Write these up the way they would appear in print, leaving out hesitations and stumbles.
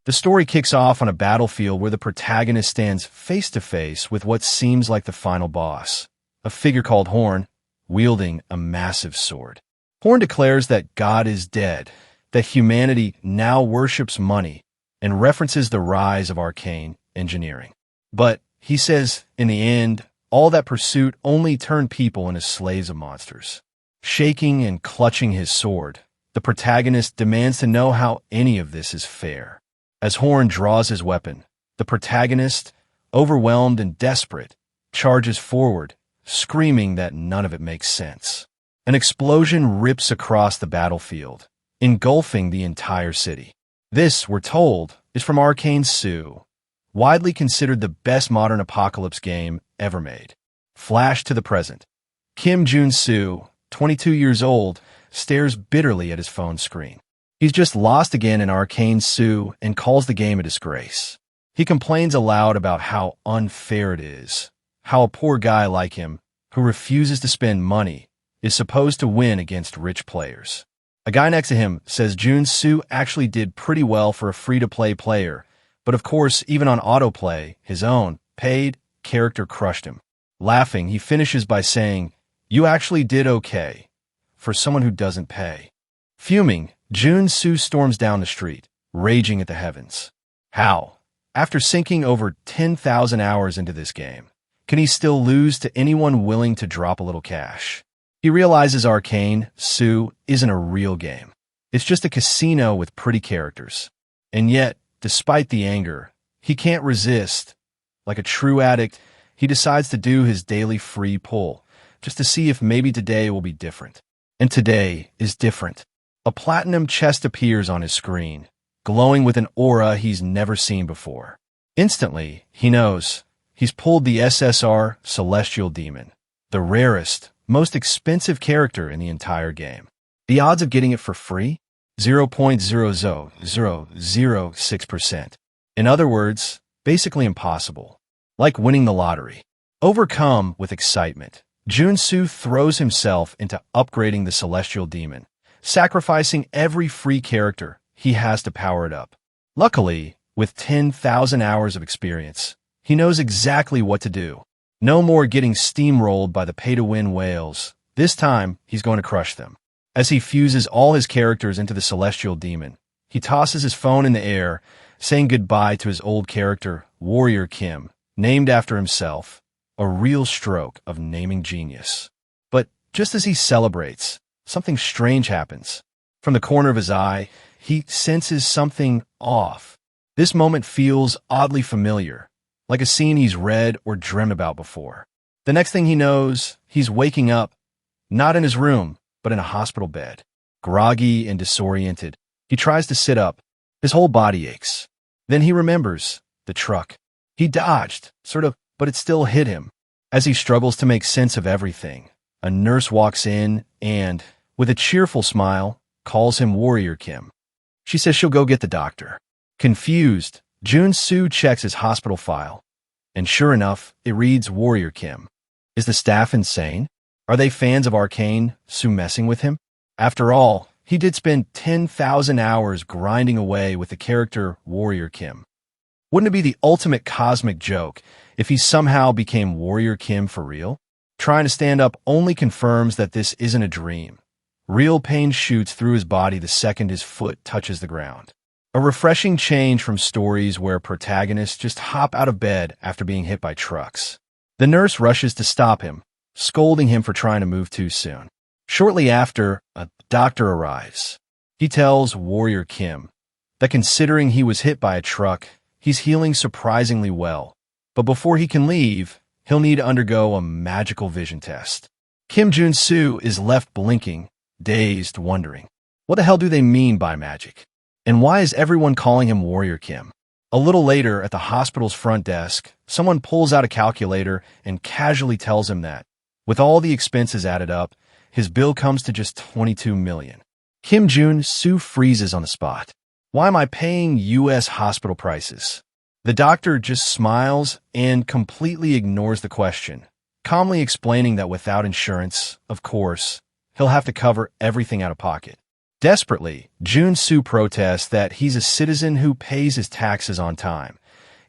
The story kicks off on a battlefield where the protagonist stands face to face with what seems like the final boss, a figure called Horn, wielding a massive sword. Horn declares that God is dead, that humanity now worships money, and references the rise of arcane engineering. But, he says, in the end, all that pursuit only turned people into slaves of monsters. Shaking and clutching his sword, the protagonist demands to know how any of this is fair. As Horn draws his weapon, the protagonist, overwhelmed and desperate, charges forward, screaming that none of it makes sense. An explosion rips across the battlefield, engulfing the entire city. This, we're told, is from Arcane Sue, widely considered the best modern apocalypse game ever made. Flash to the present. Kim Jun-soo, 22 years old, stares bitterly at his phone screen. He's just lost again in Arcane Sue and calls the game a disgrace. He complains aloud about how unfair it is, how a poor guy like him, who refuses to spend money, is supposed to win against rich players. A guy next to him says Jun-soo actually did pretty well for a free-to-play player, but of course, even on autoplay, his own, paid, character crushed him. Laughing, he finishes by saying, "You actually did okay, for someone who doesn't pay." Fuming, Jun-soo storms down the street, raging at the heavens. How, after sinking over 10,000 hours into this game, can he still lose to anyone willing to drop a little cash? He realizes Arcane Sue isn't a real game. It's just a casino with pretty characters. And yet, despite the anger, he can't resist. Like a true addict, he decides to do his daily free pull, just to see if maybe today will be different. And today is different. A platinum chest appears on his screen, glowing with an aura he's never seen before. Instantly, he knows he's pulled the SSR Celestial Demon, the rarest, most expensive character in the entire game. The odds of getting it for free? 0.00006%. In other words, basically impossible. Like winning the lottery. Overcome with excitement, Jun-soo throws himself into upgrading the Celestial Demon, sacrificing every free character he has to power it up. Luckily, with 10,000 hours of experience, he knows exactly what to do. No more getting steamrolled by the pay-to-win whales. This time, he's going to crush them. As he fuses all his characters into the Celestial Demon, he tosses his phone in the air, saying goodbye to his old character, Warrior Kim, named after himself, a real stroke of naming genius. But just as he celebrates, something strange happens. From the corner of his eye, he senses something off. This moment feels oddly familiar, like a scene he's read or dreamt about before. The next thing he knows, he's waking up, not in his room, but in a hospital bed. Groggy and disoriented, he tries to sit up. His whole body aches. Then he remembers the truck. He dodged, sort of, but it still hit him. As he struggles to make sense of everything, a nurse walks in and, with a cheerful smile, calls him Warrior Kim. She says she'll go get the doctor. Confused, Jun-soo checks his hospital file, and sure enough, it reads Warrior Kim. Is the staff insane? Are they fans of Arcane Sue messing with him? After all, he did spend 10,000 hours grinding away with the character Warrior Kim. Wouldn't it be the ultimate cosmic joke if he somehow became Warrior Kim for real? Trying to stand up only confirms that this isn't a dream. Real pain shoots through his body the second his foot touches the ground. A refreshing change from stories where protagonists just hop out of bed after being hit by trucks. The nurse rushes to stop him, scolding him for trying to move too soon. Shortly after, a doctor arrives. He tells Warrior Kim that considering he was hit by a truck, he's healing surprisingly well. But before he can leave, he'll need to undergo a magical vision test. Kim Jun-soo is left blinking, dazed, wondering, what the hell do they mean by magic? And why is everyone calling him Warrior Kim? A little later, at the hospital's front desk, someone pulls out a calculator and casually tells him that, with all the expenses added up, his bill comes to just $22 million. Kim Jun-soo freezes on the spot. Why am I paying U.S. hospital prices? The doctor just smiles and completely ignores the question, calmly explaining that without insurance, of course, he'll have to cover everything out of pocket. Desperately, Jun-soo protests that he's a citizen who pays his taxes on time.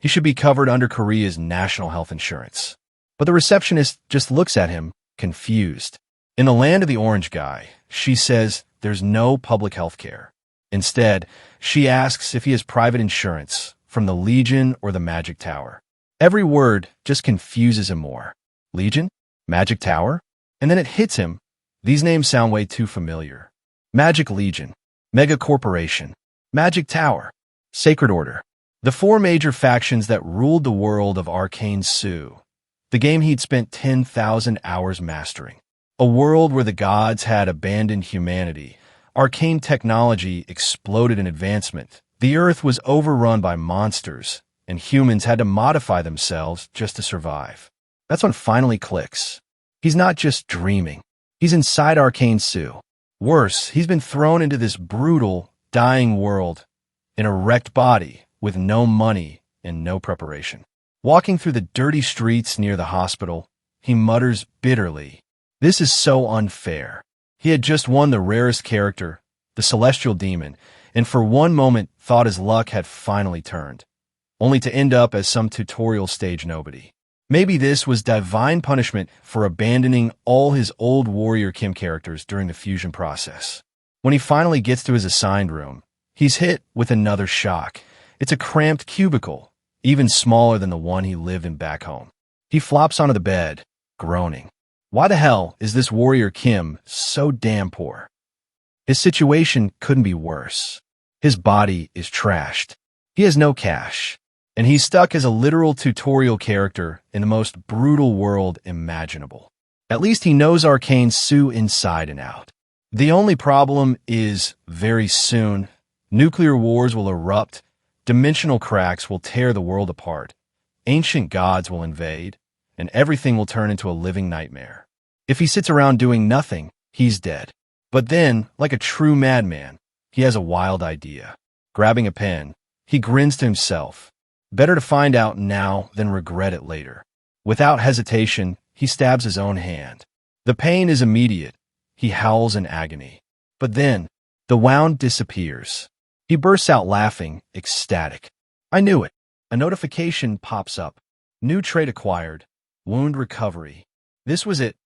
He should be covered under Korea's national health insurance. But the receptionist just looks at him, confused. In the land of the orange guy, she says there's no public health care. Instead, she asks if he has private insurance from the Legion or the Magic Tower. Every word just confuses him more. Legion? Magic Tower? And then it hits him. These names sound way too familiar. Magic Legion, Mega Corporation, Magic Tower, Sacred Order. The four major factions that ruled the world of Arcane Sue, the game he'd spent 10,000 hours mastering. A world where the gods had abandoned humanity. Arcane technology exploded in advancement. The earth was overrun by monsters, and humans had to modify themselves just to survive. That's when it finally clicks. He's not just dreaming. He's inside Arcane Sue. Worse, he's been thrown into this brutal, dying world in a wrecked body with no money and no preparation. Walking through the dirty streets near the hospital, he mutters bitterly, "This is so unfair." He had just won the rarest character, the Celestial Demon, and for one moment thought his luck had finally turned, only to end up as some tutorial stage nobody. Maybe this was divine punishment for abandoning all his old Warrior Kim characters during the fusion process. When he finally gets to his assigned room, he's hit with another shock. It's a cramped cubicle, even smaller than the one he lived in back home. He flops onto the bed, groaning. Why the hell is this Warrior Kim so damn poor? His situation couldn't be worse. His body is trashed. He has no cash. And he's stuck as a literal tutorial character in the most brutal world imaginable. At least he knows Arcane Sue inside and out. The only problem is, very soon, nuclear wars will erupt, dimensional cracks will tear the world apart, ancient gods will invade, and everything will turn into a living nightmare. If he sits around doing nothing, he's dead. But then, like a true madman, he has a wild idea. Grabbing a pen, he grins to himself. Better to find out now than regret it later. Without hesitation, he stabs his own hand. The pain is immediate. He howls in agony. But then, the wound disappears. He bursts out laughing, ecstatic. I knew it. A notification pops up. New trait acquired. Wound recovery. This was it.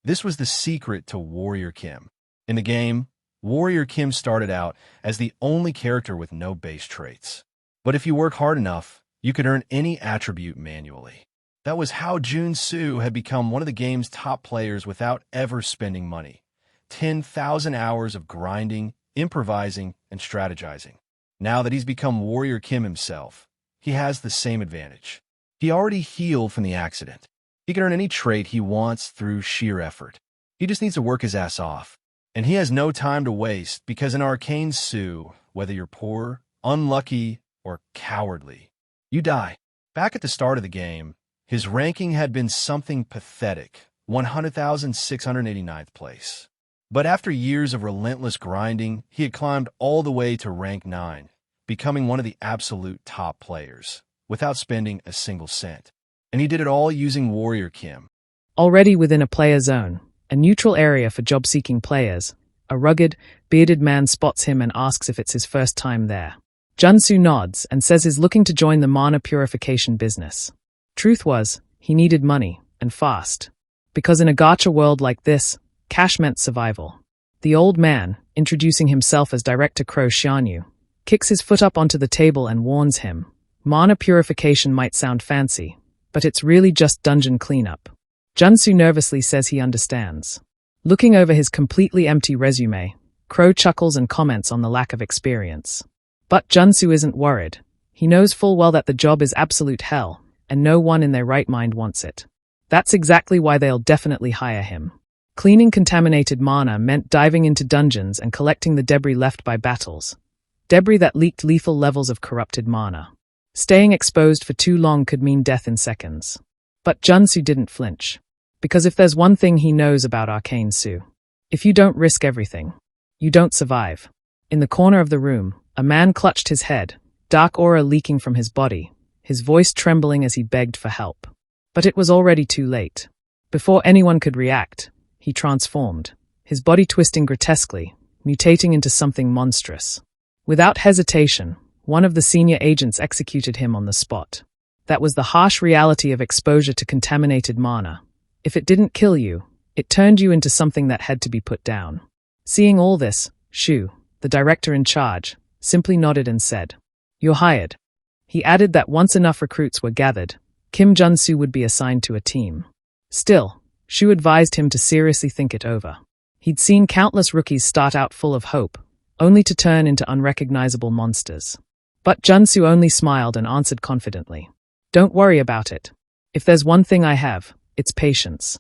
This was the secret to Warrior Kim. In the game, Warrior Kim started out as the only character with no base traits. But if you work hard enough, you could earn any attribute manually. That was how Jun-soo had become one of the game's top players without ever spending money. 10,000 hours of grinding, improvising, and strategizing. Now that he's become Warrior Kim himself, he has the same advantage. He already healed from the accident. He can earn any trait he wants through sheer effort. He just needs to work his ass off. And he has no time to waste because in Arcane Sue, whether you're poor, unlucky, or cowardly, you die. Back at the start of the game, his ranking had been something pathetic, 100,689th place. But after years of relentless grinding, he had climbed all the way to rank 9, becoming one of the absolute top players, without spending a single cent. And he did it all using Warrior Kim. Already within a player zone, a neutral area for job-seeking players, a rugged, bearded man spots him and asks if it's his first time there. Jun-soo nods and says he's looking to join the mana purification business. Truth was, he needed money, and fast. Because in a gacha world like this, cash meant survival. The old man, introducing himself as Director Crow Xianyu, kicks his foot up onto the table and warns him, mana purification might sound fancy, but it's really just dungeon cleanup. Jun-soo nervously says he understands. Looking over his completely empty resume, Crow chuckles and comments on the lack of experience. But Jun-soo isn't worried. He knows full well that the job is absolute hell, and no one in their right mind wants it. That's exactly why they'll definitely hire him. Cleaning contaminated mana meant diving into dungeons and collecting the debris left by battles. Debris that leaked lethal levels of corrupted mana. Staying exposed for too long could mean death in seconds. But Jun-soo didn't flinch. Because if there's one thing he knows about Arcane Sue, if you don't risk everything, you don't survive. In the corner of the room, a man clutched his head, dark aura leaking from his body, his voice trembling as he begged for help. But it was already too late. Before anyone could react, he transformed, his body twisting grotesquely, mutating into something monstrous. Without hesitation, one of the senior agents executed him on the spot. That was the harsh reality of exposure to contaminated mana. If it didn't kill you, it turned you into something that had to be put down. Seeing all this, Shu, the director in charge, simply nodded and said, "You're hired." He added that once enough recruits were gathered, Kim Jun-soo would be assigned to a team. Still, Shu advised him to seriously think it over. He'd seen countless rookies start out full of hope, only to turn into unrecognizable monsters. But Jun-soo only smiled and answered confidently, "Don't worry about it. If there's one thing I have, it's patience."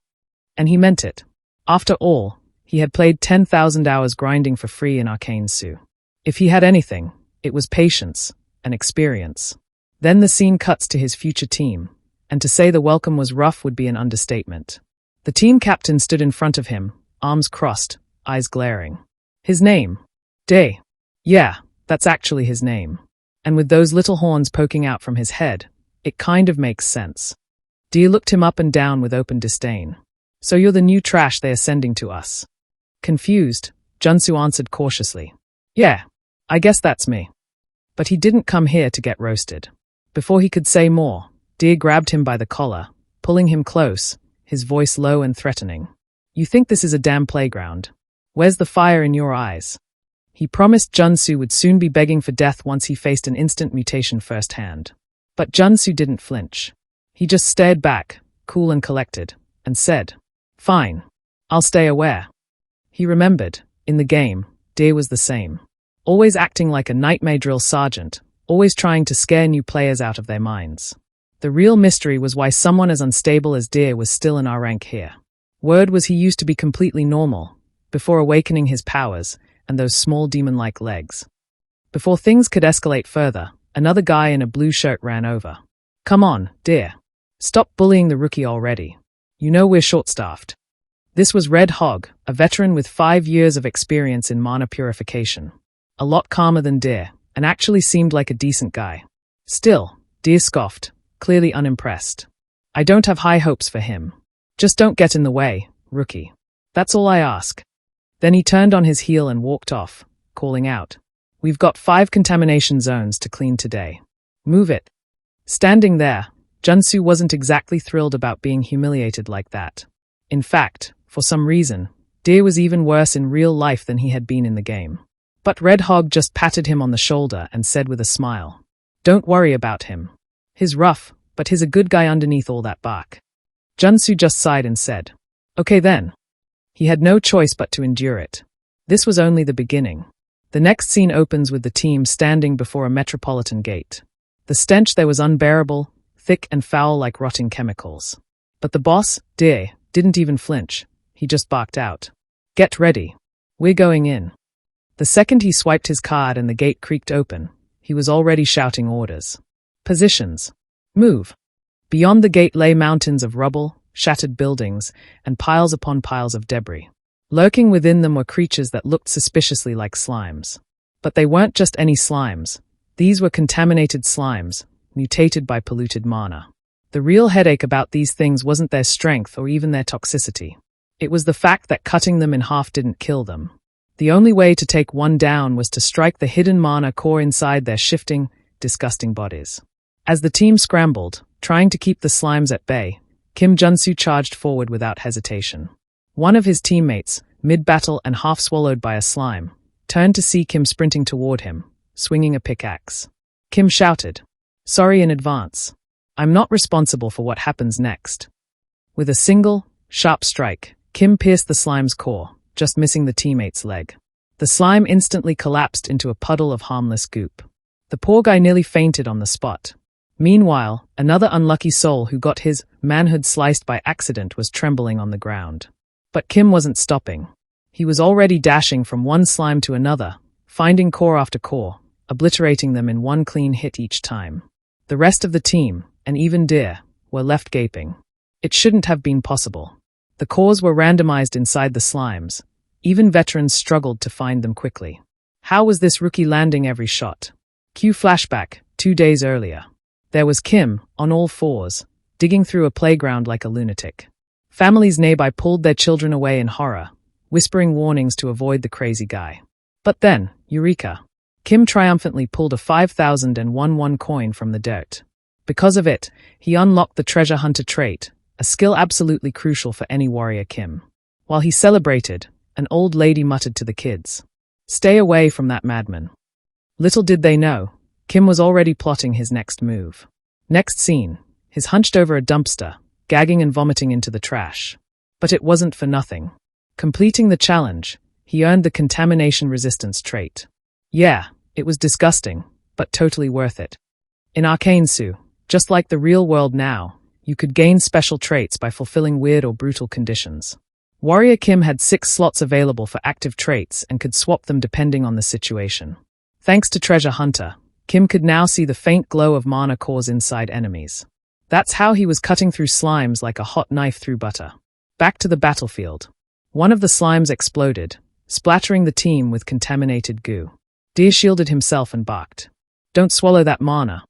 And he meant it. After all, he had played 10,000 hours grinding for free in Arcane Su. If he had anything, it was patience and experience. Then the scene cuts to his future team, and to say the welcome was rough would be an understatement. The team captain stood in front of him, arms crossed, eyes glaring. His name? Dae. Yeah, that's actually his name. And with those little horns poking out from his head, it kind of makes sense. Dae looked him up and down with open disdain. "So you're the new trash they are sending to us?" Confused, Jun-soo answered cautiously, "Yeah, I guess that's me." But he didn't come here to get roasted. Before he could say more, Dae grabbed him by the collar, pulling him close, his voice low and threatening. "You think this is a damn playground? Where's the fire in your eyes?" He promised Jun-soo would soon be begging for death once he faced an instant mutation firsthand. But Jun-soo didn't flinch. He just stared back, cool and collected, and said, "Fine. I'll stay aware." He remembered, in the game, Dae was the same. Always acting like a nightmare drill sergeant, always trying to scare new players out of their minds. The real mystery was why someone as unstable as Dae was still in our rank here. Word was he used to be completely normal, before awakening his powers and those small demon-like legs. Before things could escalate further, another guy in a blue shirt ran over. "Come on, Dae. Stop bullying the rookie already. You know we're short-staffed." This was Red Hog, a veteran with 5 years of experience in mana purification. A lot calmer than Dae, and actually seemed like a decent guy. Still, Dae scoffed, clearly unimpressed. "I don't have high hopes for him. Just don't get in the way, rookie. That's all I ask." Then he turned on his heel and walked off, calling out, "We've got 5 contamination zones to clean today. Move it." Standing there, Jun-soo wasn't exactly thrilled about being humiliated like that. In fact, for some reason, Dae was even worse in real life than he had been in the game. But Red Hog just patted him on the shoulder and said with a smile, "Don't worry about him. He's rough, but he's a good guy underneath all that bark." Jun-soo just sighed and said, "Okay then." He had no choice but to endure it. This was only the beginning. The next scene opens with the team standing before a metropolitan gate. The stench there was unbearable, thick and foul like rotting chemicals. But the boss, Dae, didn't even flinch. He just barked out, "Get ready. We're going in." The second he swiped his card and the gate creaked open, he was already shouting orders. "Positions. Move." Beyond the gate lay mountains of rubble, shattered buildings, and piles upon piles of debris. Lurking within them were creatures that looked suspiciously like slimes. But they weren't just any slimes. These were contaminated slimes, mutated by polluted mana. The real headache about these things wasn't their strength or even their toxicity. It was the fact that cutting them in half didn't kill them. The only way to take one down was to strike the hidden mana core inside their shifting, disgusting bodies. As the team scrambled, trying to keep the slimes at bay, Kim Jun-soo charged forward without hesitation. One of his teammates, mid-battle and half swallowed by a slime, turned to see Kim sprinting toward him, swinging a pickaxe. Kim shouted, "Sorry in advance. I'm not responsible for what happens next." With a single, sharp strike, Kim pierced the slime's core, just missing the teammate's leg. The slime instantly collapsed into a puddle of harmless goop. The poor guy nearly fainted on the spot. Meanwhile, another unlucky soul who got his manhood sliced by accident was trembling on the ground. But Kim wasn't stopping. He was already dashing from one slime to another, finding core after core, obliterating them in one clean hit each time. The rest of the team, and even Dae, were left gaping. It shouldn't have been possible. The cores were randomized inside the slimes. Even veterans struggled to find them quickly. How was this rookie landing every shot? Cue flashback, 2 days earlier. There was Kim, on all fours, digging through a playground like a lunatic. Families nearby pulled their children away in horror, whispering warnings to avoid the crazy guy. But then, eureka! Kim triumphantly pulled a 5,001 coin from the dirt. Because of it, he unlocked the treasure hunter trait, a skill absolutely crucial for any warrior Kim. While he celebrated, an old lady muttered to the kids, "Stay away from that madman." Little did they know, Kim was already plotting his next move. Next scene, he's hunched over a dumpster, gagging and vomiting into the trash. But it wasn't for nothing. Completing the challenge, he earned the contamination resistance trait. Yeah, it was disgusting, but totally worth it. In Arcane Su, just like the real world now, you could gain special traits by fulfilling weird or brutal conditions. Warrior Kim had 6 slots available for active traits and could swap them depending on the situation. Thanks to Treasure Hunter, Kim could now see the faint glow of mana cores inside enemies. That's how he was cutting through slimes like a hot knife through butter. Back to the battlefield. One of the slimes exploded, splattering the team with contaminated goo. Deer shielded himself and barked, "Don't swallow that mana."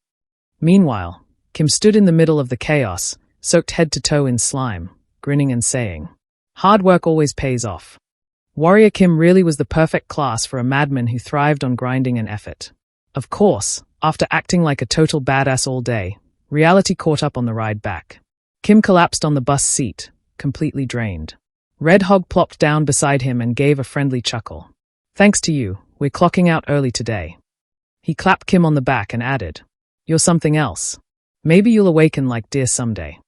Meanwhile, Kim stood in the middle of the chaos, soaked head to toe in slime, grinning and saying, "Hard work always pays off." Warrior Kim really was the perfect class for a madman who thrived on grinding and effort. Of course, after acting like a total badass all day, reality caught up on the ride back. Kim collapsed on the bus seat, completely drained. Red Hog plopped down beside him and gave a friendly chuckle. "Thanks to you, we're clocking out early today." He clapped Kim on the back and added, "You're something else. Maybe you'll awaken like deer someday."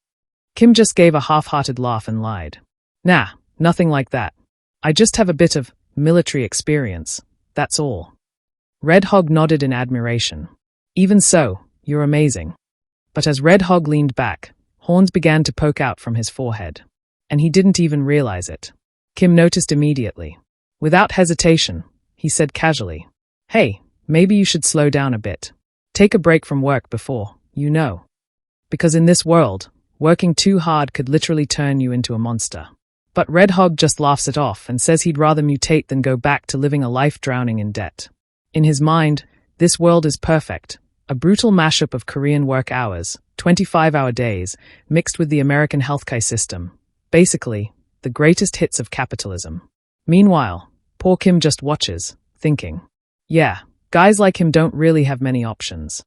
Kim just gave a half-hearted laugh and lied. "Nah, nothing like that. I just have a bit of military experience, that's all." Red Hog nodded in admiration. "Even so, you're amazing." But as Red Hog leaned back, horns began to poke out from his forehead. And he didn't even realize it. Kim noticed immediately. Without hesitation, he said casually, "Hey, maybe you should slow down a bit. Take a break from work before, you know. Because in this world, working too hard could literally turn you into a monster." But Red Hog just laughs it off and says he'd rather mutate than go back to living a life drowning in debt. In his mind, this world is perfect, a brutal mashup of Korean work hours, 25-hour days, mixed with the American healthcare system. Basically, the greatest hits of capitalism. Meanwhile, poor Kim just watches, thinking, yeah, guys like him don't really have many options.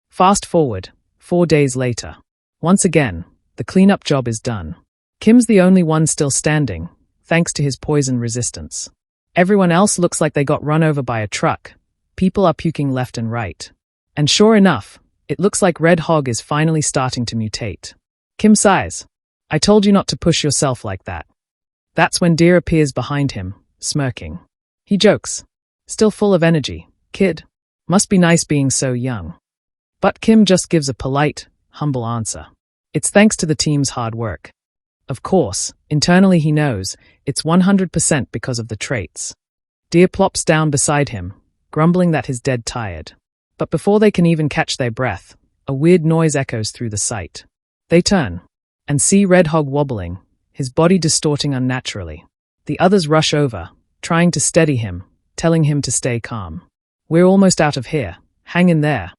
Fast forward, 4 days later. Once again, the cleanup job is done. Kim's the only one still standing, thanks to his poison resistance. Everyone else looks like they got run over by a truck. People are puking left and right. And sure enough, it looks like Red Hog is finally starting to mutate. Kim sighs. "I told you not to push yourself like that." That's when Deer appears behind him, smirking. He jokes, "Still full of energy, kid. Must be nice being so young." But Kim just gives a polite, humble answer. It's thanks to the team's hard work. Of course, internally he knows, it's 100% because of the traits. Deer plops down beside him, grumbling that he's dead tired. But before they can even catch their breath, a weird noise echoes through the site. They turn and see Red Hog wobbling, his body distorting unnaturally. The others rush over, trying to steady him, telling him to stay calm. "We're almost out of here, hang in there."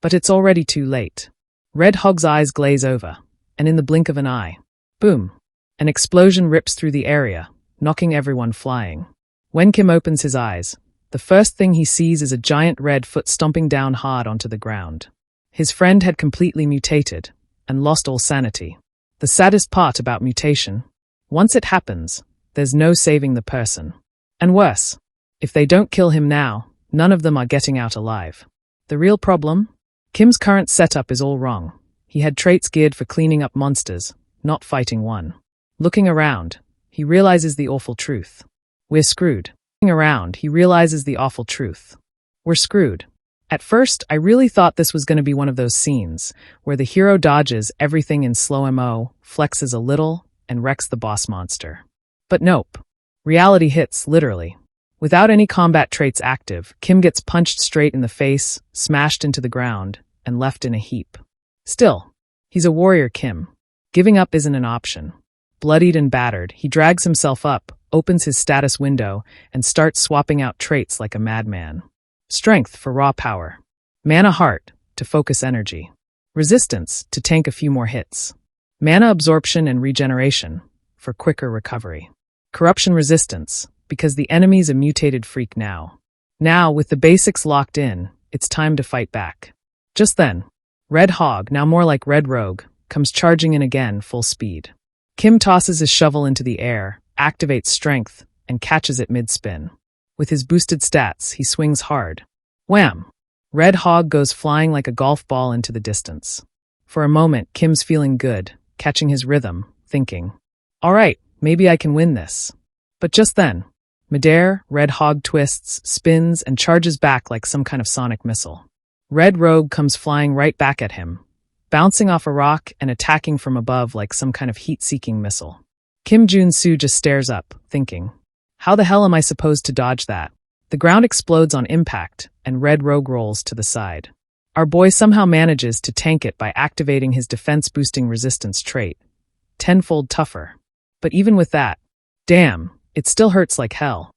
But it's already too late. Red Hog's eyes glaze over, and in the blink of an eye, boom, an explosion rips through the area, knocking everyone flying. When Kim opens his eyes, the first thing he sees is a giant red foot stomping down hard onto the ground. His friend had completely mutated and lost all sanity. The saddest part about mutation, once it happens, there's no saving the person. And worse, if they don't kill him now, none of them are getting out alive. The real problem? Kim's current setup is all wrong. He had traits geared for cleaning up monsters, not fighting one. Looking around, he realizes the awful truth. We're screwed. Looking around, he realizes the awful truth. We're screwed. At first, I really thought this was going to be one of those scenes where the hero dodges everything in slow-mo, flexes a little, and wrecks the boss monster. But nope. Reality hits, literally. Without any combat traits active, Kim gets punched straight in the face, smashed into the ground, and left in a heap. Still, he's a warrior Kim. Giving up isn't an option. Bloodied and battered, he drags himself up, opens his status window, and starts swapping out traits like a madman. Strength for raw power. Mana heart to focus energy. Resistance to tank a few more hits. Mana absorption and regeneration for quicker recovery. Corruption resistance because the enemy's a mutated freak now. Now, with the basics locked in, it's time to fight back. Just then, Red Hog, now more like Red Rogue, comes charging in again, full speed. Kim tosses his shovel into the air, activates strength, and catches it mid-spin. With his boosted stats, he swings hard. Wham! Red Hog goes flying like a golf ball into the distance. For a moment, Kim's feeling good, catching his rhythm, thinking, all right, maybe I can win this. But just then, midair, Red Hog twists, spins, and charges back like some kind of sonic missile. Red Rogue comes flying right back at him, bouncing off a rock and attacking from above like some kind of heat-seeking missile. Kim Jun-soo just stares up, thinking, how the hell am I supposed to dodge that? The ground explodes on impact, and Red Rogue rolls to the side. Our boy somehow manages to tank it by activating his defense-boosting resistance trait, tenfold tougher. But even with that, damn, it still hurts like hell.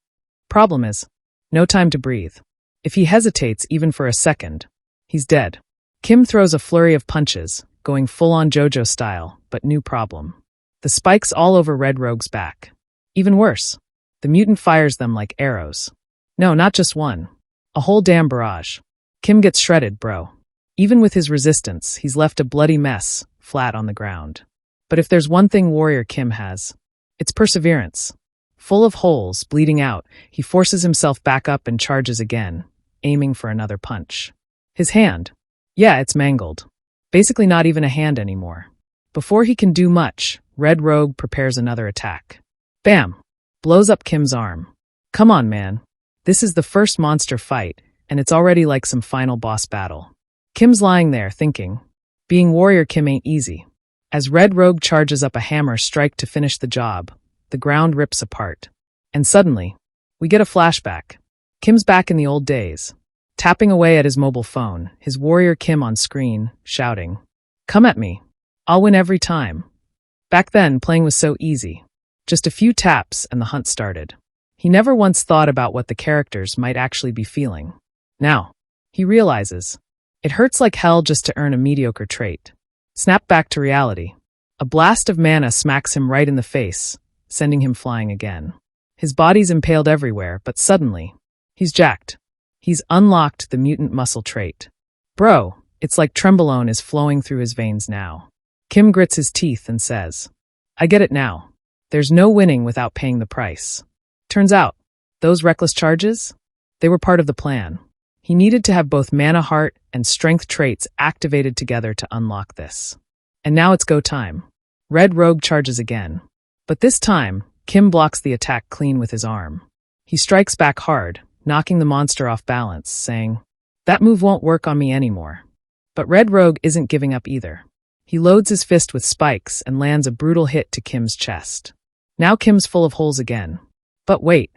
Problem is, no time to breathe. If he hesitates even for a second, he's dead. Kim throws a flurry of punches, going full-on JoJo style, but new problem. The spikes all over Red Rogue's back. Even worse, the mutant fires them like arrows. No, not just one. A whole damn barrage. Kim gets shredded, bro. Even with his resistance, he's left a bloody mess, flat on the ground. But if there's one thing Warrior Kim has, it's perseverance. Full of holes, bleeding out, he forces himself back up and charges again, aiming for another punch. His hand. Yeah, it's mangled. Basically not even a hand anymore. Before he can do much, Red Rogue prepares another attack. Bam! Blows up Kim's arm. Come on, man. This is the first monster fight, and it's already like some final boss battle. Kim's lying there, thinking, being Warrior Kim ain't easy. As Red Rogue charges up a hammer strike to finish the job, the ground rips apart. And suddenly, we get a flashback. Kim's back in the old days, tapping away at his mobile phone, his Warrior Kim on screen, shouting, come at me. I'll win every time. Back then, playing was so easy. Just a few taps and the hunt started. He never once thought about what the characters might actually be feeling. Now, he realizes, it hurts like hell just to earn a mediocre trait. Snap back to reality. A blast of mana smacks him right in the face, sending him flying again. His body's impaled everywhere, but suddenly, he's jacked. He's unlocked the mutant muscle trait. Bro, it's like Trembolone is flowing through his veins now. Kim grits his teeth and says, I get it now. There's no winning without paying the price. Turns out, those reckless charges? They were part of the plan. He needed to have both mana heart and strength traits activated together to unlock this. And now it's go time. Red Rogue charges again. But this time, Kim blocks the attack clean with his arm. He strikes back hard, knocking the monster off balance, saying, that move won't work on me anymore. But Red Rogue isn't giving up either. He loads his fist with spikes and lands a brutal hit to Kim's chest. Now Kim's full of holes again. But wait,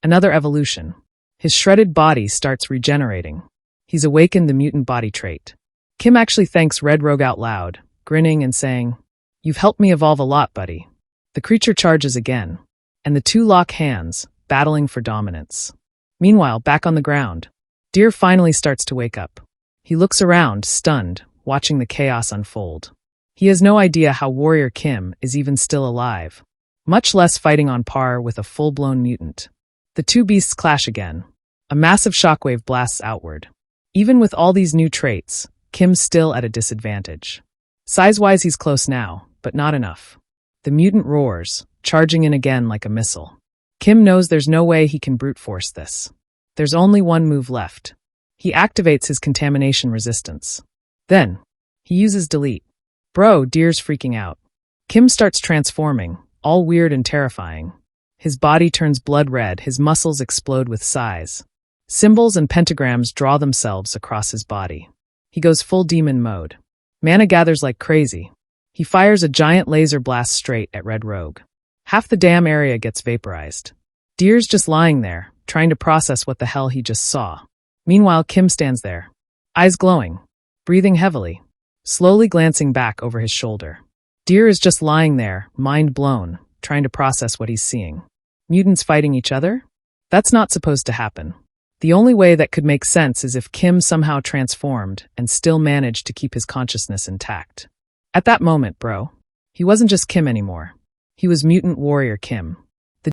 another evolution. His shredded body starts regenerating. He's awakened the mutant body trait. Kim actually thanks Red Rogue out loud, grinning and saying, you've helped me evolve a lot, buddy. The creature charges again, and the two lock hands, battling for dominance. Meanwhile, back on the ground, Deer finally starts to wake up. He looks around, stunned, watching the chaos unfold. He has no idea how Warrior Kim is even still alive, much less fighting on par with a full-blown mutant. The two beasts clash again. A massive shockwave blasts outward. Even with all these new traits, Kim's still at a disadvantage. Size-wise, he's close now, but not enough. The mutant roars, charging in again like a missile. Kim knows there's no way he can brute force this. There's only one move left. He activates his contamination resistance. Then, he uses delete. Bro, Deer's freaking out. Kim starts transforming, all weird and terrifying. His body turns blood red, his muscles explode with size. Symbols and pentagrams draw themselves across his body. He goes full demon mode. Mana gathers like crazy. He fires a giant laser blast straight at Red Rogue. Half the damn area gets vaporized. Deer's just lying there, trying to process what the hell he just saw. Meanwhile, Kim stands there, eyes glowing, breathing heavily, slowly glancing back over his shoulder. Deer is just lying there, mind blown, trying to process what he's seeing. Mutants fighting each other? That's not supposed to happen. The only way that could make sense is if Kim somehow transformed and still managed to keep his consciousness intact. At that moment, bro, he wasn't just Kim anymore. He was Mutant Warrior Kim.